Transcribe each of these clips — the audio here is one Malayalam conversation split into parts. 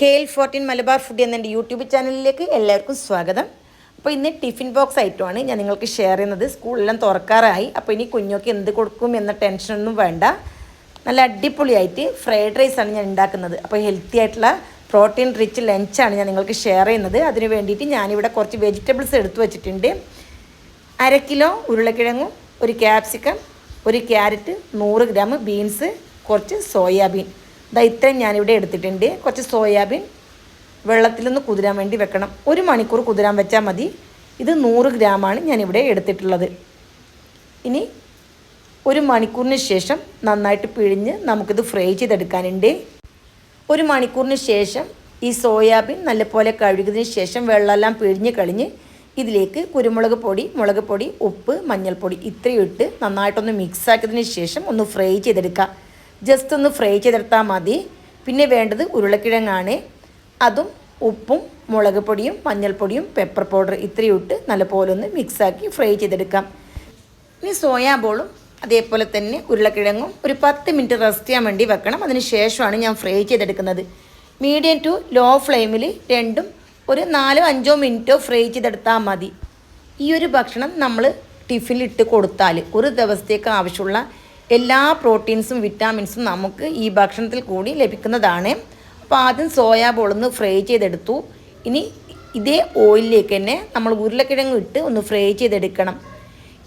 KL14 മലബാർ ഫുഡ് എന്ന എൻ്റെ യൂട്യൂബ് ചാനലിലേക്ക് എല്ലാവർക്കും സ്വാഗതം. അപ്പോൾ ഇന്ന് ടിഫിൻ ബോക്സ് ഐറ്റമാണ് ഞാൻ നിങ്ങൾക്ക് ഷെയർ ചെയ്യുന്നത്. സ്കൂളെല്ലാം തുറക്കാറായി. അപ്പോൾ ഇനി കുഞ്ഞൊക്കെ എന്ത് കൊടുക്കും എന്ന ടെൻഷനൊന്നും വേണ്ട. നല്ല അടിപൊളിയായിട്ട് ഫ്രൈഡ് റൈസാണ് ഞാൻ ഉണ്ടാക്കുന്നത്. അപ്പോൾ ഹെൽത്തി ആയിട്ടുള്ള പ്രോട്ടീൻ റിച്ച് ലഞ്ചാണ് ഞാൻ നിങ്ങൾക്ക് ഷെയർ ചെയ്യുന്നത്. അതിന് വേണ്ടിയിട്ട് ഞാനിവിടെ കുറച്ച് വെജിറ്റബിൾസ് എടുത്തു വച്ചിട്ടുണ്ട്. 1/2 കിലോ ഉരുളക്കിഴങ്ങും, ഒരു ക്യാപ്സിക്കം, ഒരു ക്യാരറ്റ്, 100 ഗ്രാം ബീൻസ്, കുറച്ച് സോയാബീൻ. ഇത്രയും ഞാനിവിടെ എടുത്തിട്ടുണ്ട്. കുറച്ച് സോയാബീൻ വെള്ളത്തിലൊന്ന് കുതിരാൻ വേണ്ടി വെക്കണം. 1 മണിക്കൂർ കുതിരാൻ വെച്ചാൽ മതി. ഇത് 100 ഗ്രാമാണ് ഞാനിവിടെ എടുത്തിട്ടുള്ളത്. ഇനി 1 മണിക്കൂറിന് ശേഷം നന്നായിട്ട് പിഴിഞ്ഞ് നമുക്കിത് ഫ്രൈ ചെയ്തെടുക്കാനുണ്ട്. 1 മണിക്കൂറിന് ശേഷം ഈ സോയാബീൻ നല്ലപോലെ കഴുകിയതിന് ശേഷം വെള്ളമെല്ലാം പിഴിഞ്ഞ് കളഞ്ഞ് ഇതിലേക്ക് കുരുമുളക് പൊടി, മുളക് പൊടി, ഉപ്പ്, മഞ്ഞൾപ്പൊടി ഇത്രയും ഇട്ട് നന്നായിട്ടൊന്ന് മിക്സ് ആക്കിയതിന് ശേഷം ഒന്ന് ഫ്രൈ ചെയ്തെടുക്കുക. ജസ്റ്റ് ഒന്ന് ഫ്രൈ ചെയ്തെടുത്താൽ മതി. പിന്നെ വേണ്ടത് ഉരുളക്കിഴങ്ങാണ്. അതും ഉപ്പും മുളക് പൊടിയും മഞ്ഞൾപ്പൊടിയും പെപ്പർ പൗഡർ ഇത്രയും ഇട്ട് നല്ലപോലെ ഒന്ന് മിക്സാക്കി ഫ്രൈ ചെയ്തെടുക്കാം. ഇനി സോയാബോളും അതേപോലെ തന്നെ ഉരുളക്കിഴങ്ങും ഒരു 10 മിനിറ്റ് റെസ്റ്റ് ചെയ്യാൻ വേണ്ടി വെക്കണം. അതിന് ശേഷമാണ് ഞാൻ ഫ്രൈ ചെയ്തെടുക്കുന്നത്. മീഡിയം ടു ലോ ഫ്ലെയിമിൽ രണ്ടും ഒരു 4-5 മിനിറ്റോ ഫ്രൈ ചെയ്തെടുത്താൽ മതി. ഈ ഒരു ഭക്ഷണം നമ്മൾ ടിഫിനിലിട്ട് കൊടുത്താൽ ഒരു ദിവസത്തേക്ക് ആവശ്യമുള്ള എല്ലാ പ്രോട്ടീൻസും വിറ്റാമിൻസും നമുക്ക് ഈ ഭക്ഷണത്തിൽ കൂടി ലഭിക്കുന്നതാണ്. അപ്പോൾ ആദ്യം സോയാബോളൊന്ന് ഫ്രൈ ചെയ്തെടുത്തു. ഇനി ഇതേ ഓയിലിലേക്ക് തന്നെ നമ്മൾ ഉരുളക്കിഴങ്ങ് ഇട്ട് ഒന്ന് ഫ്രൈ ചെയ്തെടുക്കണം.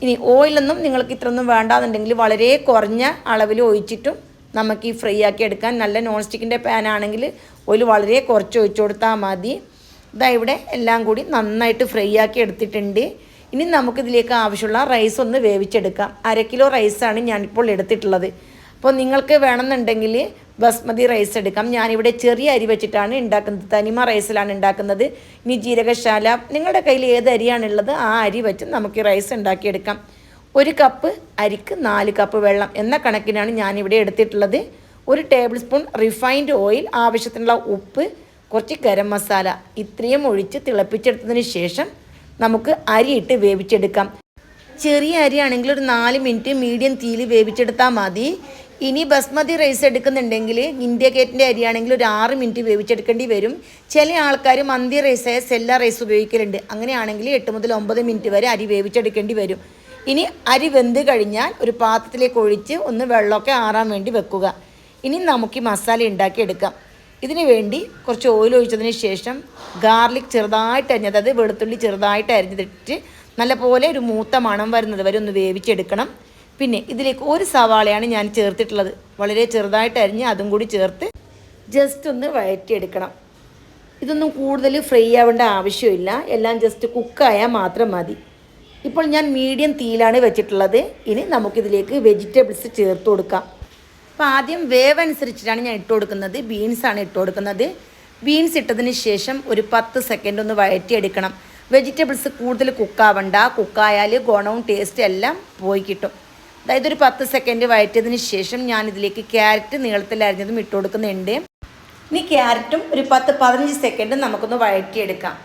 ഇനി ഓയിലൊന്നും നിങ്ങൾക്ക് ഇത്രയൊന്നും വേണ്ടാന്നുണ്ടെങ്കിൽ വളരെ കുറഞ്ഞ അളവിൽ ഒഴിച്ചിട്ടും നമുക്ക് ഈ ഫ്രൈ ആക്കി എടുക്കാൻ. നല്ല നോൺ സ്റ്റിക്കിൻ്റെ പാൻ ആണെങ്കിൽ ഓയിൽ വളരെ കുറച്ച് ഒഴിച്ചു കൊടുത്താൽ മതി. ഇവിടെ എല്ലാം കൂടി നന്നായിട്ട് ഫ്രൈ ആക്കി എടുത്തിട്ടുണ്ട്. ഇനി നമുക്കിതിലേക്ക് ആവശ്യമുള്ള റൈസ് ഒന്ന് വേവിച്ചെടുക്കാം. 1/2 കിലോ റൈസാണ് ഞാനിപ്പോൾ എടുത്തിട്ടുള്ളത്. അപ്പോൾ നിങ്ങൾക്ക് വേണമെന്നുണ്ടെങ്കിൽ ബസ്മതി റൈസ് എടുക്കാം. ഞാനിവിടെ ചെറിയ അരി വെച്ചിട്ടാണ് ഉണ്ടാക്കുന്നത്. തനിമ റൈസിലാണ് ഉണ്ടാക്കുന്നത്. ഇനി ജീരകശാല നിങ്ങളുടെ കയ്യിൽ ഏത് അരിയാണുള്ളത് ആ അരി വെച്ച് നമുക്ക് ഈ റൈസ് ഉണ്ടാക്കിയെടുക്കാം. 1 കപ്പ് അരിക്ക് 4 കപ്പ് വെള്ളം എന്ന കണക്കിനാണ് ഞാനിവിടെ എടുത്തിട്ടുള്ളത്. 1 ടേബിൾ സ്പൂൺ റിഫൈൻഡ് ഓയിൽ, ആവശ്യത്തിനുള്ള ഉപ്പ്, കുറച്ച് ഗരം മസാല ഇത്രയും ഒഴിച്ച് തിളപ്പിച്ചെടുത്തതിന് ശേഷം നമുക്ക് അരിയിട്ട് വേവിച്ചെടുക്കാം. ചെറിയ അരിയാണെങ്കിൽ ഒരു 4 മിനിറ്റ് മീഡിയം തീയിൽ വേവിച്ചെടുത്താൽ മതി. ഇനി ബസ്മതി റൈസ് എടുക്കുന്നുണ്ടെങ്കിൽ ഇന്ത്യ ഗേറ്റിൻ്റെ അരിയാണെങ്കിൽ ഒരു 6 മിനിറ്റ് വേവിച്ചെടുക്കേണ്ടി വരും. ചില ആൾക്കാർ മന്തി റൈസായ സെല്ല റൈസ് ഉപയോഗിക്കലുണ്ട്. അങ്ങനെയാണെങ്കിൽ 8 മുതൽ 9 മിനിറ്റ് വരെ അരി വേവിച്ചെടുക്കേണ്ടി വരും. ഇനി അരി വെന്ത് കഴിഞ്ഞാൽ ഒരു പാത്രത്തിലേക്ക് ഒഴിച്ച് ഒന്ന് വെള്ളമൊക്കെ ആറാൻ വേണ്ടി വെക്കുക. ഇനി നമുക്ക് ഈ മസാല ഉണ്ടാക്കിയെടുക്കാം. ഇതിന് വേണ്ടി കുറച്ച് ഓയിൽ ഒഴിച്ചതിന് ശേഷം ഗാർലിക് ചെറുതായിട്ട് അരിഞ്ഞത്, അത് വെളുത്തുള്ളി ചെറുതായിട്ട് അരിഞ്ഞിട്ട് നല്ലപോലെ ഒരു മൂത്ത മണം വരുന്നത് വരെ ഒന്ന് വേവിച്ചെടുക്കണം. പിന്നെ ഇതിലേക്ക് 1 സവാളയാണ് ഞാൻ ചേർത്തിട്ടുള്ളത്. വളരെ ചെറുതായിട്ട് അരിഞ്ഞ് അതും കൂടി ചേർത്ത് ജസ്റ്റ് ഒന്ന് വഴറ്റിയെടുക്കണം. ഇതൊന്നും കൂടുതൽ ഫ്രൈ ആവേണ്ട ആവശ്യമില്ല. എല്ലാം ജസ്റ്റ് കുക്കായാൽ മാത്രം മതി. ഇപ്പോൾ ഞാൻ മീഡിയം തീയിലാണ് വെച്ചിട്ടുള്ളത്. ഇനി നമുക്കിതിലേക്ക് വെജിറ്റബിൾസ് ചേർത്ത് കൊടുക്കാം. അപ്പോൾ ആദ്യം വേവ് അനുസരിച്ചിട്ടാണ് ഞാൻ ഇട്ട് കൊടുക്കുന്നത്. ബീൻസാണ് ഇട്ട് കൊടുക്കുന്നത്. ബീൻസ് ഇട്ടതിന് ശേഷം ഒരു 10 സെക്കൻഡ് ഒന്ന് വഴറ്റിയെടുക്കണം. വെജിറ്റബിൾസ് കൂടുതൽ കുക്കാവണ്ട. കുക്കായാൽ ഗുണവും ടേസ്റ്റും എല്ലാം പോയി കിട്ടും. അതായത് ഒരു 10 സെക്കൻഡ് വഴറ്റിയതിന് ശേഷം ഞാനിതിലേക്ക് ക്യാരറ്റ് നീളത്തിൽ അരിഞ്ഞതും ഇട്ട് കൊടുക്കുന്നുണ്ട്. ഇനി ക്യാരറ്റും ഒരു 10-15 സെക്കൻഡ് നമുക്കൊന്ന് വഴറ്റിയെടുക്കാം.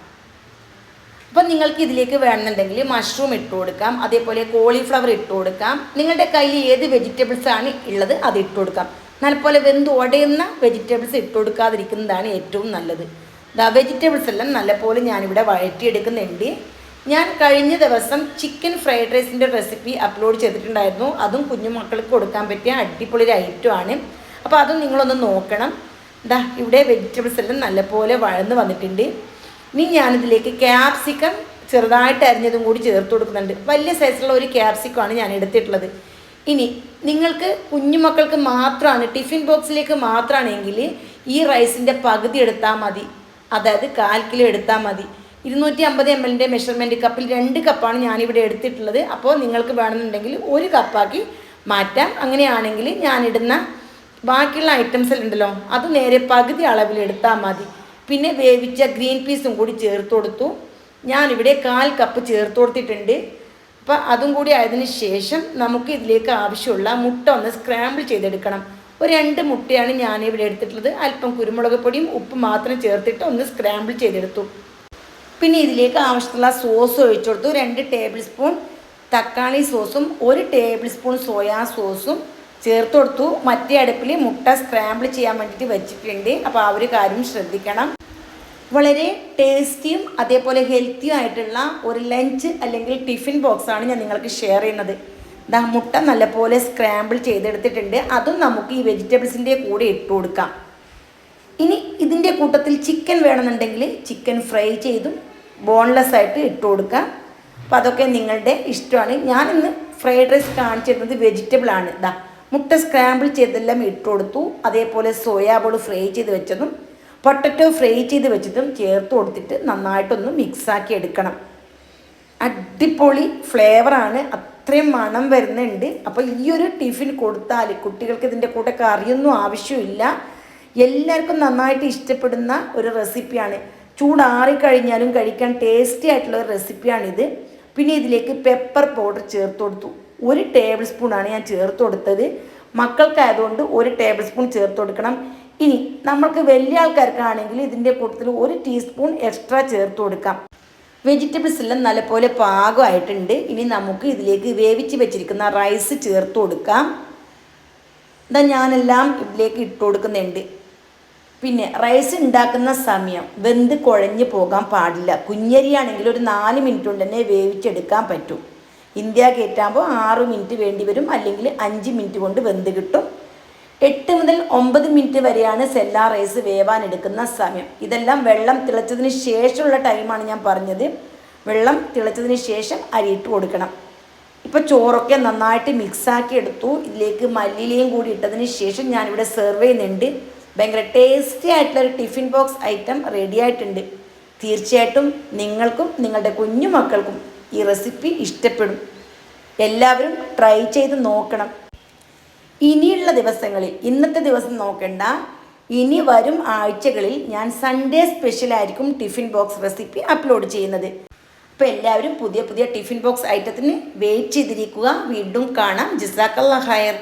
അപ്പോൾ നിങ്ങൾക്ക് ഇതിലേക്ക് വേണമെന്നുണ്ടെങ്കിൽ മഷ്റൂം ഇട്ട് കൊടുക്കാം, അതേപോലെ കോളിഫ്ലവർ ഇട്ട് കൊടുക്കാം. നിങ്ങളുടെ കയ്യിൽ ഏത് വെജിറ്റബിൾസ് ആണ് ഉള്ളത് അത് ഇട്ട് കൊടുക്കാം. നല്ലപോലെ വെന്ത് ഉടയുന്ന വെജിറ്റബിൾസ് ഇട്ട് കൊടുക്കാതിരിക്കുന്നതാണ് ഏറ്റവും നല്ലത്. വെജിറ്റബിൾസ് എല്ലാം നല്ലപോലെ ഞാനിവിടെ വഴറ്റിയെടുക്കുന്നുണ്ട്. ഞാൻ കഴിഞ്ഞ ദിവസം ചിക്കൻ ഫ്രൈഡ് റൈസിൻ്റെ റെസിപ്പി അപ്ലോഡ് ചെയ്തിട്ടുണ്ടായിരുന്നു. അതും കുഞ്ഞുമക്കൾക്ക് കൊടുക്കാൻ പറ്റിയ അടിപൊളി ഒരു ഐറ്റമാണ്. അപ്പോൾ അതും നിങ്ങളൊന്ന് നോക്കണം. ഇവിടെ വെജിറ്റബിൾസ് എല്ലാം നല്ലപോലെ വഴന്ന് വന്നിട്ടുണ്ട്. ഇനി ഞാനിതിലേക്ക് ക്യാപ്സിക്കം ചെറുതായിട്ട് അരിഞ്ഞതും കൂടി ചേർത്ത് കൊടുക്കുന്നുണ്ട്. വലിയ സൈസിലുള്ള ഒരു ക്യാപ്സിക്കമാണ് ഞാൻ എടുത്തിട്ടുള്ളത്. ഇനി നിങ്ങൾക്ക് കുഞ്ഞുമക്കൾക്ക് മാത്രമാണ്, ടിഫിൻ ബോക്സിലേക്ക് മാത്രമാണെങ്കിൽ ഈ റൈസിൻ്റെ പകുതി എടുത്താൽ മതി. അതായത് 1/4 കിലോ എടുത്താൽ മതി. 250 ml മെഷർമെൻറ്റ് കപ്പിൽ 2 കപ്പാണ് ഞാനിവിടെ എടുത്തിട്ടുള്ളത്. അപ്പോൾ നിങ്ങൾക്ക് വേണമെന്നുണ്ടെങ്കിൽ 1 കപ്പാക്കി മാറ്റാം. അങ്ങനെയാണെങ്കിൽ ഞാനിടുന്ന ബാക്കിയുള്ള ഐറ്റംസ് ഉണ്ടല്ലോ അത് നേരെ പകുതി അളവിൽ എടുത്താൽ മതി. പിന്നെ വേവിച്ച ഗ്രീൻ പീസും കൂടി ചേർത്ത് കൊടുത്തു. ഞാനിവിടെ 1/4 കപ്പ് ചേർത്ത് കൊടുത്തിട്ടുണ്ട്. അപ്പോൾ അതും കൂടി ആയതിനു ശേഷം നമുക്ക് ഇതിലേക്ക് ആവശ്യമുള്ള മുട്ട ഒന്ന് സ്ക്രാമ്പിൾ ചെയ്തെടുക്കണം. ഒരു 2 മുട്ടയാണ് ഞാനിവിടെ എടുത്തിട്ടുള്ളത്. അല്പം കുരുമുളക് പൊടിയും ഉപ്പ് മാത്രം ചേർത്തിട്ട് ഒന്ന് സ്ക്രാമ്പിൾ ചെയ്തെടുത്തു. പിന്നെ ഇതിലേക്ക് ആവശ്യമുള്ള സോസ് ഒഴിച്ചു കൊടുത്തു. 2 ടേബിൾ സ്പൂൺ തക്കാളി സോസും 1 ടേബിൾ സ്പൂൺ സോയാ സോസും ചേർത്ത് കൊടുത്തു. മറ്റേ അടുപ്പിൽ മുട്ട സ്ക്രാമ്പിൾ ചെയ്യാൻ വേണ്ടിയിട്ട് വെച്ചിട്ടുണ്ട്. അപ്പോൾ ആ ഒരു കാര്യം ശ്രദ്ധിക്കണം. വളരെ ടേസ്റ്റിയും അതേപോലെ ഹെൽത്തിയും ആയിട്ടുള്ള ഒരു ലഞ്ച് അല്ലെങ്കിൽ ടിഫിൻ ബോക്സാണ് ഞാൻ നിങ്ങൾക്ക് ഷെയർ ചെയ്യുന്നത്. ദാ മുട്ട നല്ലപോലെ സ്ക്രാമ്പിൾ ചെയ്തെടുത്തിട്ടുണ്ട്. അതും നമുക്ക് ഈ വെജിറ്റബിൾസിൻ്റെ കൂടെ ഇട്ട് കൊടുക്കാം. ഇനി ഇതിൻ്റെ കൂട്ടത്തിൽ ചിക്കൻ വേണമെന്നുണ്ടെങ്കിൽ ചിക്കൻ ഫ്രൈ ചെയ്തും ബോൺലെസ് ആയിട്ട് ഇട്ട് കൊടുക്കാം. അപ്പോൾ അതൊക്കെ നിങ്ങളുടെ ഇഷ്ടമാണ്. ഞാനിന്ന് ഫ്രൈഡ് റൈസ് കാണിച്ചിരുന്നത് വെജിറ്റബിളാണ്. ദാ മുട്ട സ്ക്രാമ്പിൾ ചെയ്തെല്ലാം ഇട്ട് കൊടുത്തു. അതേപോലെ സോയാബോൾ ഫ്രൈ ചെയ്ത് വെച്ചതും പൊട്ടറ്റോ ഫ്രൈ ചെയ്ത് വെച്ചതും ചേർത്ത് കൊടുത്തിട്ട് നന്നായിട്ടൊന്ന് മിക്സാക്കി എടുക്കണം. അടിപൊളി ഫ്ലേവറാണ്, അത്രയും മണം വരുന്നുണ്ട്. അപ്പോൾ ഈ ഒരു ടിഫിൻ കൊടുത്താൽ കുട്ടികൾക്ക് ഇതിൻ്റെ കൂടെ കറിയൊന്നും ആവശ്യമില്ല. എല്ലാവർക്കും നന്നായിട്ട് ഇഷ്ടപ്പെടുന്ന ഒരു റെസിപ്പിയാണ്. ചൂടാറിക്കഴിഞ്ഞാലും കഴിക്കാൻ ടേസ്റ്റി ആയിട്ടുള്ള ഒരു റെസിപ്പിയാണിത്. പിന്നെ ഇതിലേക്ക് പെപ്പർ പൗഡർ ചേർത്ത് കൊടുത്തു. 1 ടേബിൾ സ്പൂണാണ് ഞാൻ ചേർത്ത് കൊടുത്തത്. മക്കൾക്കായതുകൊണ്ട് 1 ടേബിൾ സ്പൂൺ ചേർത്ത് കൊടുക്കണം. ഇനി നമ്മൾക്ക് വലിയ ആൾക്കാർക്കാണെങ്കിൽ ഇതിൻ്റെ കൂട്ടത്തിൽ 1 ടീസ്പൂൺ എക്സ്ട്രാ ചേർത്ത് കൊടുക്കാം. വെജിറ്റബിൾസ് എല്ലാം നല്ലപോലെ പാകമായിട്ടുണ്ട്. ഇനി നമുക്ക് ഇതിലേക്ക് വേവിച്ച് വെച്ചിരിക്കുന്ന റൈസ് ചേർത്ത് കൊടുക്കാം. ഇതാ ഞാനെല്ലാം ഇതിലേക്ക് ഇട്ട് കൊടുക്കുന്നുണ്ട്. പിന്നെ റൈസ് ഉണ്ടാക്കുന്ന സമയം വെന്ത് കുഴഞ്ഞ് പോകാൻ പാടില്ല. കുഞ്ഞരിയാണെങ്കിൽ ഒരു 4 മിനിറ്റ് കൊണ്ട് തന്നെ വേവിച്ചെടുക്കാൻ പറ്റും. ഇന്ത്യ ഗേറ്റാകുമ്പോൾ 6 മിനിറ്റ് വേണ്ടി വരും, അല്ലെങ്കിൽ 5 മിനിറ്റ് കൊണ്ട് വെന്ത് കിട്ടും. 8 മുതൽ 9 മിനിറ്റ് വരെയാണ് സെല്ലാ റൈസ് വേവാൻ എടുക്കുന്ന സമയം. ഇതെല്ലാം വെള്ളം തിളച്ചതിന് ശേഷമുള്ള ടൈമാണ് ഞാൻ പറഞ്ഞത്. വെള്ളം തിളച്ചതിന് ശേഷം അരിയിട്ട് കൊടുക്കണം. ഇപ്പോൾ ചോറൊക്കെ നന്നായിട്ട് മിക്സാക്കി എടുത്തു. ഇതിലേക്ക് മല്ലിയിലയും കൂടി ഇട്ടതിന് ശേഷം ഞാനിവിടെ സെർവ് ചെയ്യുന്നുണ്ട്. ഭയങ്കര ടേസ്റ്റി ആയിട്ടുള്ളൊരു ടിഫിൻ ബോക്സ് ഐറ്റം റെഡി ആയിട്ടുണ്ട്. തീർച്ചയായിട്ടും നിങ്ങൾക്കും നിങ്ങളുടെ കുഞ്ഞു മക്കൾക്കും ഈ റെസിപ്പി ഇഷ്ടപ്പെടും. എല്ലാവരും ട്രൈ ചെയ്ത് നോക്കണം. ഇനിയുള്ള ദിവസങ്ങളിൽ, ഇന്നത്തെ ദിവസം നോക്കണ്ട, ഇനി വരും ആഴ്ചകളിൽ ഞാൻ സൺഡേ സ്പെഷ്യലായിരിക്കും ടിഫിൻ ബോക്സ് റെസിപ്പി അപ്ലോഡ് ചെയ്യുന്നത്. അപ്പോൾ എല്ലാവരും പുതിയ പുതിയ ടിഫിൻ ബോക്സ് ഐറ്റത്തിന് വെയിറ്റ് ചെയ്തിരിക്കുക. വീണ്ടും കാണാം. ജസാക്കല്ലാഹ് ഖൈർ.